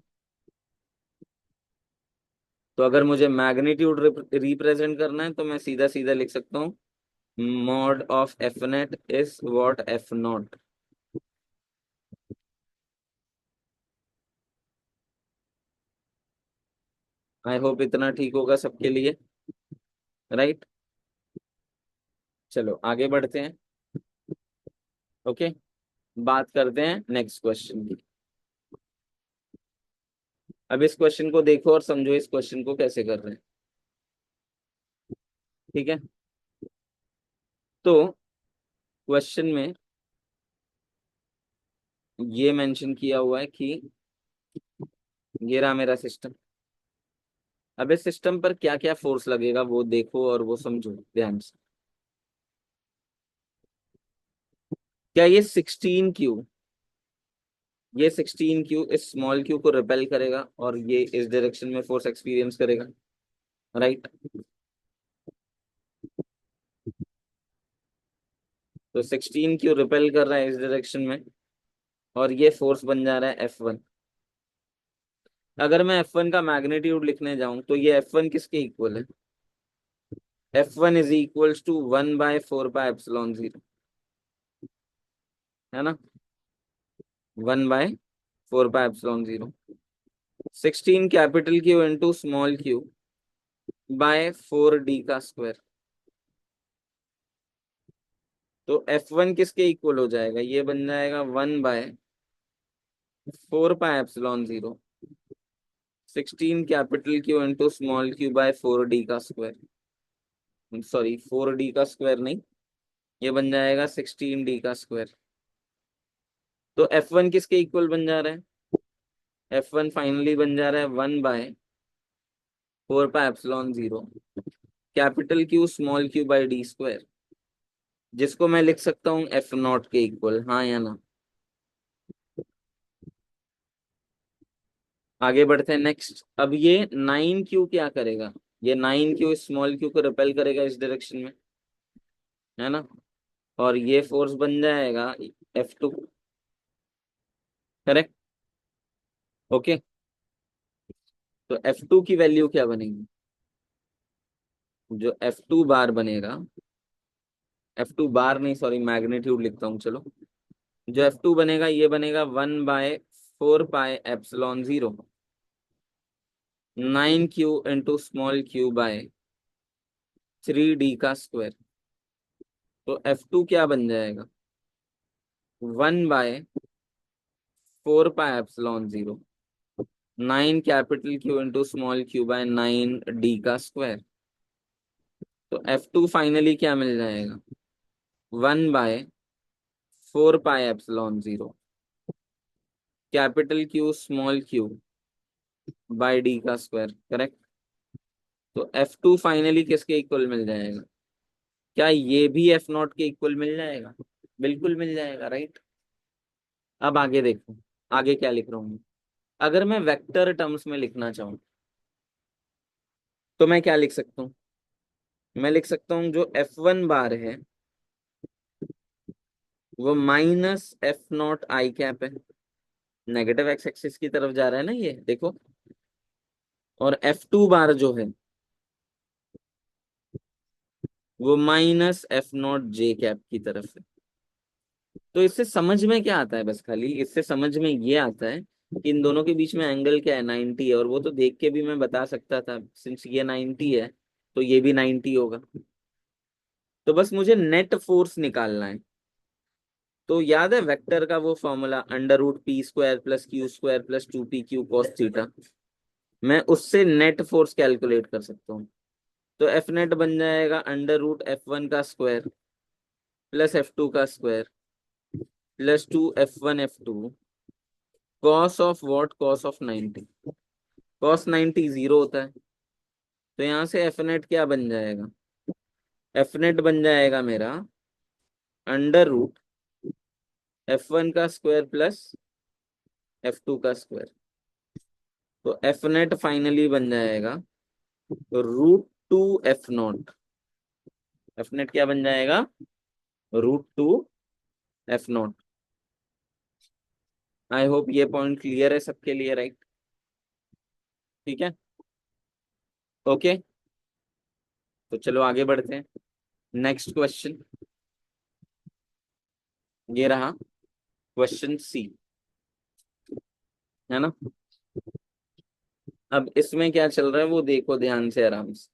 तो अगर मुझे मैग्नीट्यूड रिप्रेजेंट करना है तो मैं सीधा सीधा लिख सकता हूँ mod of F net is what F naught. I hope इतना ठीक होगा सबके लिए, राइट। चलो आगे बढ़ते हैं। ओके, बात करते हैं नेक्स्ट क्वेश्चन की। अब इस क्वेश्चन को देखो और समझो इस क्वेश्चन को कैसे कर रहे हैं, ठीक है। तो क्वेश्चन में ये मेंशन किया हुआ है कि ये रहा मेरा सिस्टम। अब इस सिस्टम पर क्या क्या फोर्स लगेगा वो देखो और वो समझो ध्यान से। क्या ये 16 क्यू इस स्मॉल क्यू को रिपेल करेगा और ये इस डायरेक्शन में फोर्स एक्सपीरियंस करेगा, राइट। तो 16 क्यू रिपेल कर रहा है इस डायरेक्शन में और ये फोर्स बन जा रहा है F1। अगर मैं F1 का मैग्नीट्यूड लिखने जाऊं तो ये F1 किसके इक्वल है, F1 इज इक्वल्स टू 1/4πε0, है ना। 1/4πε0, 16 capital Q into small Q by 4D का स्क्वायर। तो F1 किसके इक्वल हो जाएगा, ये बन जाएगा 1/4πε0, 16 capital Q into small Q by 4D का स्क्वायर। सॉरी 4D का स्क्वायर नहीं, ये बन जाएगा 16D का स्क्वायर। तो F1 किसके इक्वल बन जा रहा है, F1 फाइनली बन जा रहा है 1/4πε0 capital q small Q by d square, जिसको मैं लिख सकता हूँ एफ नॉट के इक्वल, हाँ या ना। आगे बढ़ते हैं नेक्स्ट। अब ये 9Q क्या करेगा, ये 9Q स्मॉल क्यू को रिपेल करेगा इस डायरेक्शन में, है ना। और ये फोर्स बन जाएगा F2, करेक्ट। ओके, तो F2 की वैल्यू क्या बनेगी, जो F2 बार बनेगा, F2 बार नहीं सॉरी मैग्नीट्यूड लिखता हूँ चलो। जो F2 बनेगा ये बनेगा 1/4πε0 9Q into small Q by 3D का स्क्वायर। तो F2 क्या बन जाएगा, 1/4πε0 9 capital Q into small Q by 9D का स्क्वायर। तो F2 फाइनली क्या मिल जाएगा, 1/4πε0 capital q small Q by d का स्क्वायर, करेक्ट। तो F2 फाइनली किसके इक्वल मिल जाएगा, क्या ये भी एफ नॉट के इक्वल मिल जाएगा, बिल्कुल मिल जाएगा, राइट। अब आगे देखो, आगे क्या लिख रहा हूँ मैं। अगर मैं वेक्टर टर्म्स में लिखना चाहूँ तो मैं क्या लिख सकता हूँ, मैं लिख सकता हूँ जो F1 बार है वो minus F naught I cap है, नेगेटिव एक्स एक्सिस की तरफ जा रहा है ना ये देखो। और F2 बार जो है वो minus F not J cap की तरफ है। तो इससे समझ में क्या आता है, बस खाली इससे समझ में ये आता है कि इन दोनों के बीच में एंगल क्या है, 90 है, और वो तो देख के भी मैं बता सकता था, सिंस ये 90 है तो ये भी 90 होगा। तो बस मुझे नेट फोर्स निकालना है। तो याद है वेक्टर का वो formula, under root p² + q² + 2pq cos theta. मैं उससे नेट फोर्स कैलकुलेट कर सकता हूँ। तो एफ नेट बन जाएगा √F1 का स्क्वायर प्लस F2 का square plus 2F1 F2 cos of what, cos of 90। Cos 90 0 होता है, तो यहाँ से एफ नेट क्या बन जाएगा, एफ नेट बन जाएगा मेरा √F1 का स्क्वायर प्लस F2 का स्क्वायर। तो एफ नेट फाइनली बन जाएगा √2 F0। एफ नेट क्या बन जाएगा, √2 F0। आई होप ये पॉइंट क्लियर है सबके लिए, राइट? ठीक है, ओके। तो चलो आगे बढ़ते हैं। नेक्स्ट क्वेश्चन ये रहा, क्वेश्चन सी, है ना। अब इसमें क्या चल रहा है वो देखो ध्यान से, आराम से।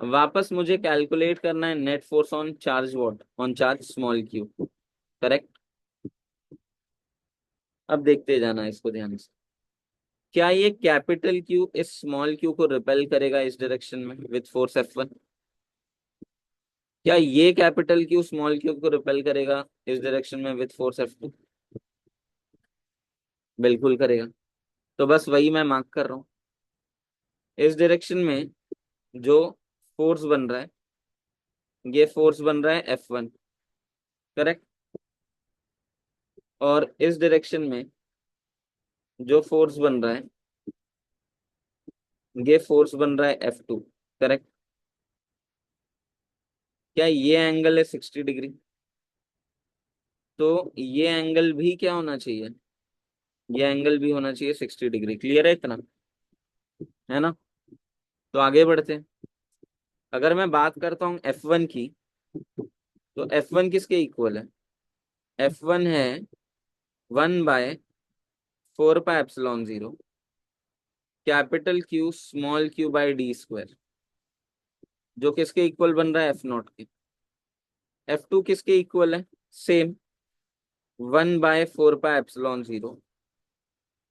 वापस मुझे कैलकुलेट करना है net force on charge what, on charge small Q, correct. अब देखते जाना इसको ध्यान से। क्या ये कैपिटल क्यू इस स्मॉल क्यू को रिपेल करेगा इस डायरेक्शन में विथ फोर्स F1? क्या ये कैपिटल क्यू स्मॉल क्यू को रिपेल करेगा इस डायरेक्शन में विथ फोर्स F2? बिल्कुल करेगा। तो बस वही मैं मार्क कर रहा हूँ। इस डायरेक्शन में जो फोर्स बन रहा है, ये फोर्स बन रहा है F1, करेक्ट। और इस डायरेक्शन में जो फोर्स बन रहा है, ये फोर्स बन रहा है F2, करेक्ट। क्या ये एंगल है 60 डिग्री? तो ये एंगल भी क्या होना चाहिए, ये एंगल भी होना चाहिए 60 डिग्री। क्लियर है इतना, है ना। तो आगे बढ़ते हैं। अगर मैं बात करता हूँ F1 की, तो F1 किसके इक्वल है, F1 है 1/4πε0 capital q small q by d², जो किसके इक्वल बन रहा है, F0 के। F2 किसके इक्वल है, same 1/4πε0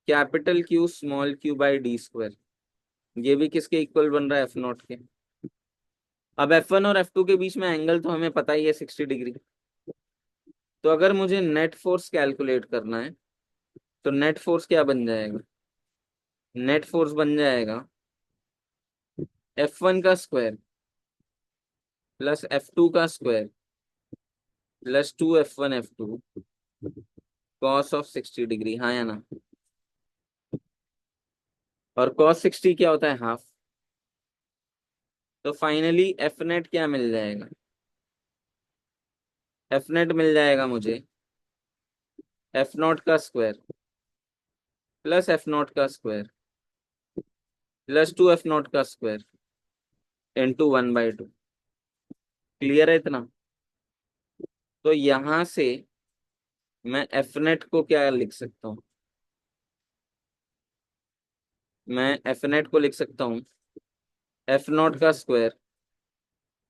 capital q small q by d², ये भी किसके इक्वल बन रहा है, F0 के। अब F1 और F2 के बीच में एंगल तो हमें पता ही है 60 डिग्री। तो अगर मुझे नेट फोर्स कैलकुलेट करना है, तो नेट फोर्स क्या बन जाएगा, नेट फोर्स बन जाएगा F1 का स्क्वायर प्लस F2 का square plus 2F1 F2 cos of 60 degree, हाँ या ना। और कॉस 60 क्या होता है, हाफ। तो फाइनली एफ नेट क्या मिल जाएगा, एफ नेट मिल जाएगा मुझे F0 का स्क्वायर प्लस F0 का स्क्वायर प्लस 2F0 का स्क्वायर इंटू 1/2। क्लियर है इतना। तो यहां से मैं एफ नेट को क्या लिख सकता हूँ, मैं एफ नेट को लिख सकता हूँ F0 का स्क्वायर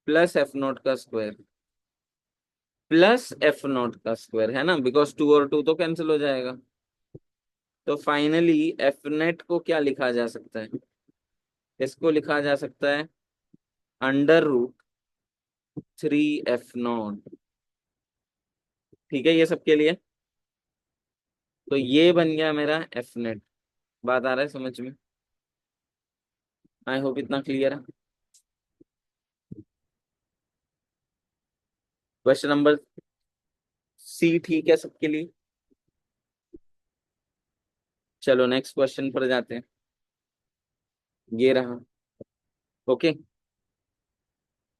प्लस F0 का स्क्वायर प्लस F0 का स्क्वायर, है ना, बिकॉज 2 और 2 तो कैंसिल हो जाएगा। तो फाइनली एफ नेट को क्या लिखा जा सकता है, इसको लिखा जा सकता है √3F0। ठीक है ये सबके लिए। तो ये बन गया मेरा एफ नेट। बात आ रहा है समझ में? आई होप इतना क्लियर है। क्वेश्चन नंबर सी ठीक है सबके लिए। चलो नेक्स्ट क्वेश्चन पर जाते हैं। ये रहा, ओके।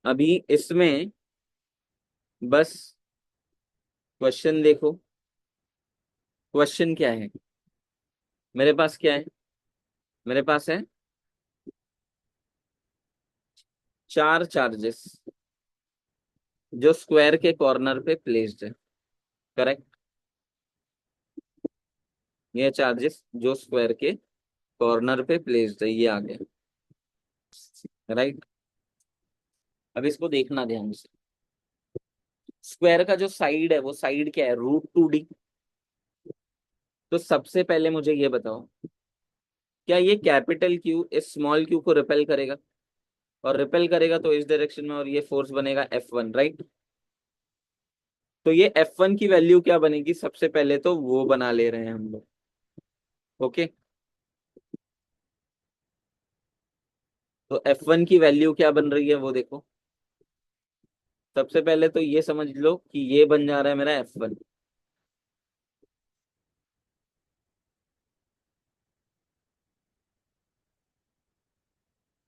अभी इसमें बस क्वेश्चन देखो। क्वेश्चन क्या है, मेरे पास क्या है, मेरे पास है 4 चार्जेस जो स्क्वायर के कॉर्नर पे प्लेस्ड है, करेक्ट। ये चार्जेस जो स्क्वायर के कॉर्नर पे प्लेस्ड है, ये आ गया। राइट। अब इसको देखना ध्यान से। स्क्वायर का जो साइड है वो साइड क्या है, √2d। तो सबसे पहले मुझे ये बताओ, क्या ये कैपिटल क्यू इस स्मॉल क्यू को रिपेल करेगा? और रिपेल करेगा तो इस डायरेक्शन में, और ये फोर्स बनेगा F1, राइट। तो ये F1 की वैल्यू क्या बनेगी, सबसे पहले तो वो बना ले रहे हैं हम लोग। ओके। तो F1 की वैल्यू क्या बन रही है वो देखो। सबसे पहले तो ये समझ लो कि ये बन जा रहा है मेरा F1।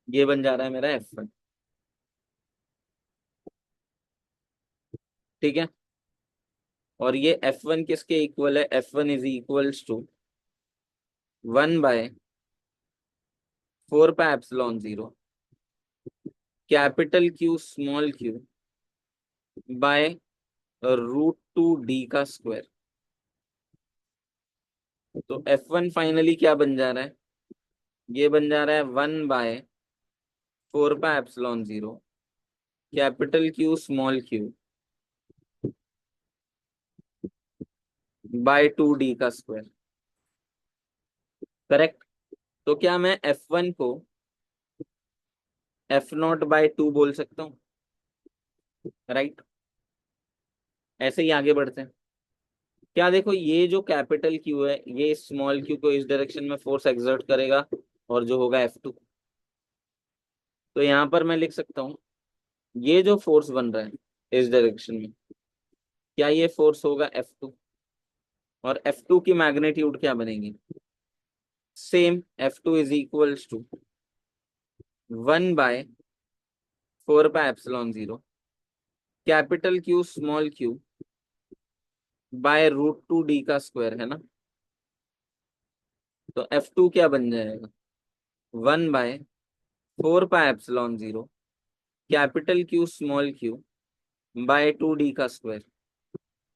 ये बन जा रहा है मेरा F1। ठीक है। और ये F1 किसके इक्वल है, F1 is equals to 1/4πε0 capital q small Q by √2d का स्क्वायर। तो F1 फाइनली क्या बन जा रहा है, ये बन जा रहा है 1/4πε0 capital q small Q by 2d का स्क्वायर। करेक्ट। तो क्या मैं F1 को F0/2 बोल सकता हूँ? राइट। ऐसे ही आगे बढ़ते हैं। क्या देखो, ये जो कैपिटल क्यू है ये स्मॉल क्यू को इस डायरेक्शन में फोर्स एक्सर्ट करेगा, और जो होगा F2। तो यहाँ पर मैं लिख सकता हूँ, ये जो फोर्स बन रहा है इस डायरेक्शन में, क्या ये फोर्स होगा F2? और F2 की मैग्नीट्यूड क्या बनेगी, same F2 is equals to 1/4πε0 capital q small Q by √2d का स्क्वायर, है ना। तो F2 क्या बन जाएगा, 1/4πε0 capital q small Q by 2d का स्क्वायर।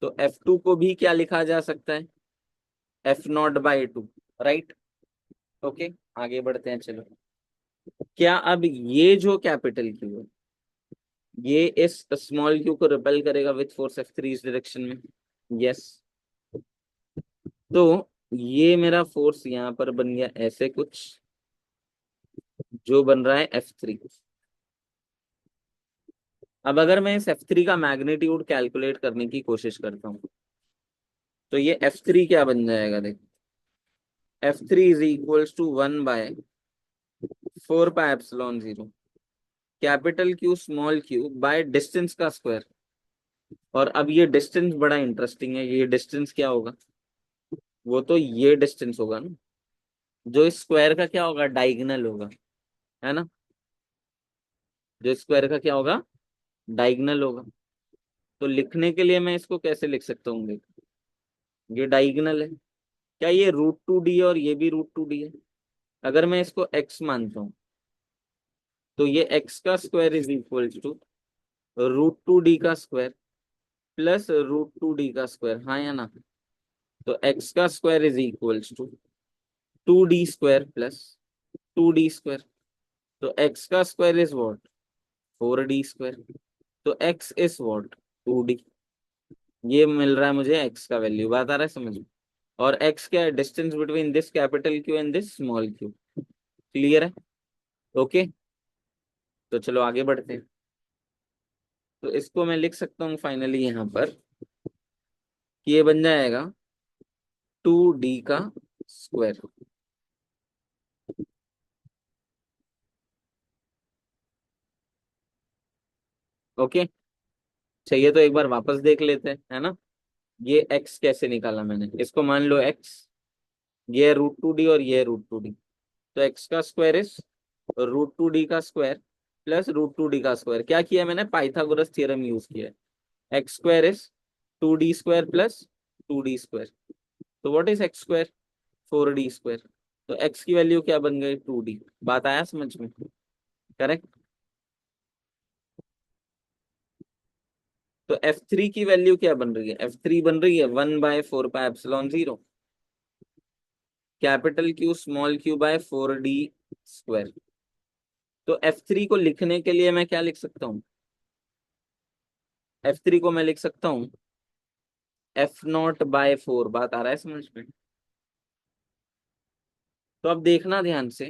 तो F2 को भी क्या लिखा जा सकता है, F0/2, राइट। ओके। आगे बढ़ते हैं, चलो। क्या अब ये जो कैपिटल क्यू है ये इस स्मॉल क्यू को रिपेल करेगा विथ फोर्स F3 इस डायरेक्शन में? यस। तो ये मेरा फोर्स यहाँ पर बन गया ऐसे कुछ, जो बन रहा है F3। अब अगर मैं इस F3 का मैग्नीट्यूड कैलकुलेट करने की कोशिश करता हूँ, तो ये F3 क्या बन जाएगा, देख। F3 is equals to 1/4πε0 capital q small Q by distance का स्क्वायर। और अब ये डिस्टेंस बड़ा इंटरेस्टिंग है, ये डिस्टेंस क्या होगा, वो तो ये डिस्टेंस होगा ना, जो इस स्क्वायर का क्या होगा, डायगोनल होगा, है ना। जो स्क्वायर का क्या होगा, डायगोनल होगा। तो लिखने के लिए मैं इसको कैसे लिख सकता हूँ, देख। ये डायगोनल है, क्या ये √2d है और ये भी √2d है। अगर मैं इसको x मानता हूँ, तो ये x का square is equal to √2d का स्क्वायर प्लस √2d का स्क्वायर, हाँ या ना। तो x का square is equal to 2d² plus 2d²। तो x का स्क्वायर इज व्हाट, 4d²। तो x इज व्हाट, 2d। ये मिल रहा है मुझे x का वैल्यू, बात आ रहा है समझ में। और x क्या है, distance between this capital Q and this small Q. Clear है। ओके। तो चलो आगे बढ़ते हैं। तो इसको मैं लिख सकता हूँ फाइनली यहाँ पर कि ये बन जाएगा 2d का स्क्वायर। ओके। चाहिए तो एक बार वापस देख लेते हैं, है ना। ये x कैसे निकाला मैंने, इसको मान लो x, ये है √2d और ये है √2d। तो x का स्क्वायर इज √2d का स्क्वायर प्लस √2d का स्क्वायर। क्या किया मैंने, पाइथागोरस थ्योरम यूज किया है। X square is 2d² plus 2d²। तो व्हाट इज x², 4d²। तो x की वैल्यू क्या बन गई, 2d। बात आया समझ में, करेक्ट। तो F3 की वैल्यू क्या बन रही है, F3 बन रही है 1/4πε0 capital q small Q by 4d square. तो F3 को लिखने के लिए मैं क्या लिख सकता हूँ? F3 को मैं लिख सकता हूँ F0/4। बात आ रहा है समझ में? तो अब देखना ध्यान से,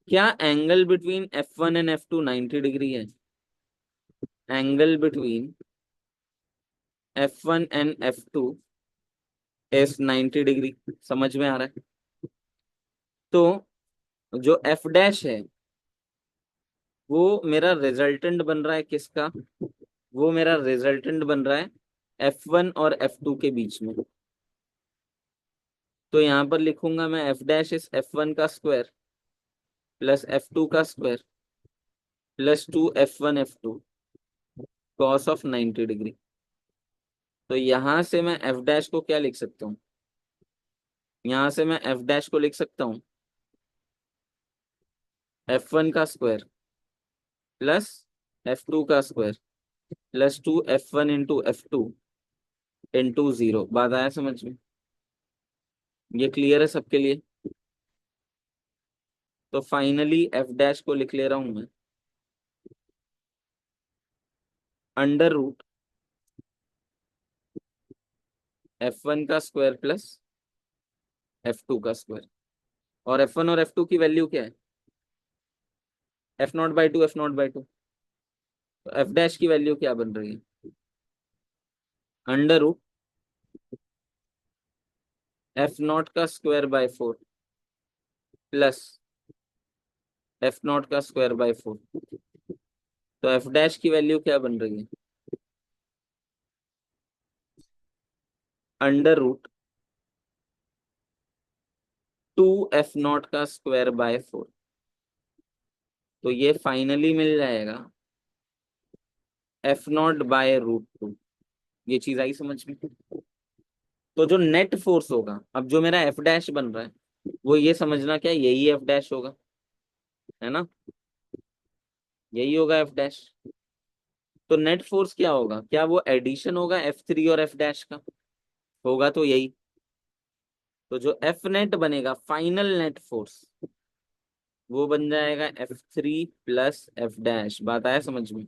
क्या angle between F1 and F2 90 degree है? Angle between F1 and F2 is 90 degree. समझ में आ रहा है? तो जो F डैश है वो मेरा रिजल्टेंट बन रहा है किसका? वो मेरा रिजल्टेंट बन रहा है F1 और F2 के बीच में। तो यहां पर लिखूंगा मैं F डैश इज F1 का स्क्वायर प्लस F2 का square plus 2 F1 F2 cos of 90 degree. तो यहां से मैं F डैश को क्या लिख सकता हूँ? यहां से मैं F डैश को लिख सकता हूँ F1 का स्क्वायर प्लस F2 का square plus 2 F1 into F2 into 0। बात आया समझ में? ये क्लियर है सबके लिए? तो फाइनली F डैश को लिख ले रहा हूं मैं अंडर रूट F1 का स्क्वायर प्लस F2 का स्क्वायर। और F1 और F2 की वैल्यू क्या है? F0/2 F0/2। तो F डैश की वैल्यू क्या बन रही है? अंडर रूट F0 का स्क्वायर बाय 4 प्लस F0 का स्क्वायर बाय 4। तो F डैश की वैल्यू क्या बन रही है? अंडर रूट 2 F0 का स्क्वायर बाय 4। तो ये फाइनली मिल जाएगा F0/√2। ये चीज आई समझ में? तो जो नेट फोर्स होगा, अब जो मेरा F डैश बन रहा है वो ये समझना क्या यही F डैश होगा, है ना? यही होगा F डैश। तो नेट फोर्स क्या होगा? क्या वो एडिशन होगा F3 और F डैश का? होगा तो यही। तो जो F नेट बनेगा फाइनल नेट फोर्स वो बन जाएगा F3 प्लस F डैश। बात आया समझ में?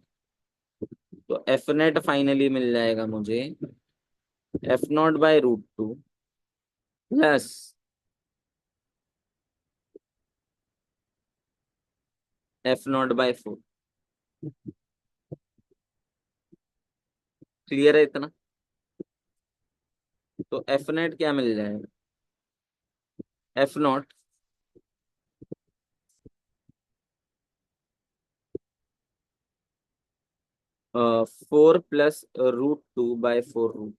तो F नेट फाइनली मिल जाएगा मुझे F0/√2 प्लस F0/4। क्लियर है इतना? तो F नेट क्या मिल जाएगा? F0 4 plus √2/4 root.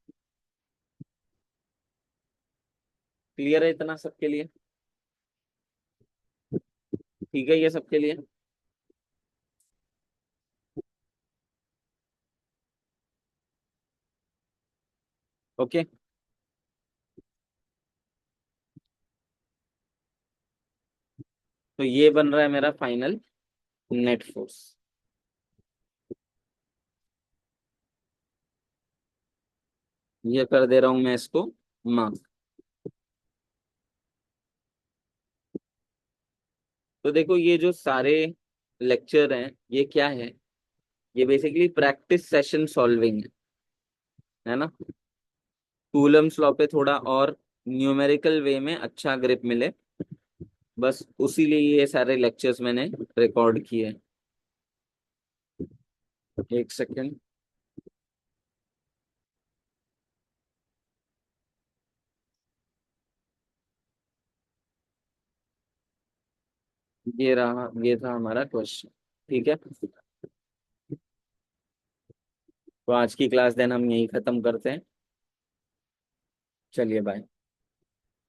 क्लियर है इतना सबके लिए? ठीक है ये सबके लिए? ओके। तो ये बन रहा है मेरा फाइनल नेट फोर्स। ये कर दे रहा हूं मैं इसको मार्क। तो देखो ये जो सारे लेक्चर हैं ये क्या है? ये बेसिकली प्रैक्टिस सेशन सॉल्विंग है ना? कूलम्स लॉ पे थोड़ा और न्यूमेरिकल वे में अच्छा ग्रिप मिले, बस उसी लिए ये सारे लेक्चर्स मैंने रिकॉर्ड किए। एक सेकेंड। ये रहा, ये था हमारा क्वेश्चन। ठीक है, तो आज की क्लास देन हम यही खत्म करते हैं। चलिए बाय।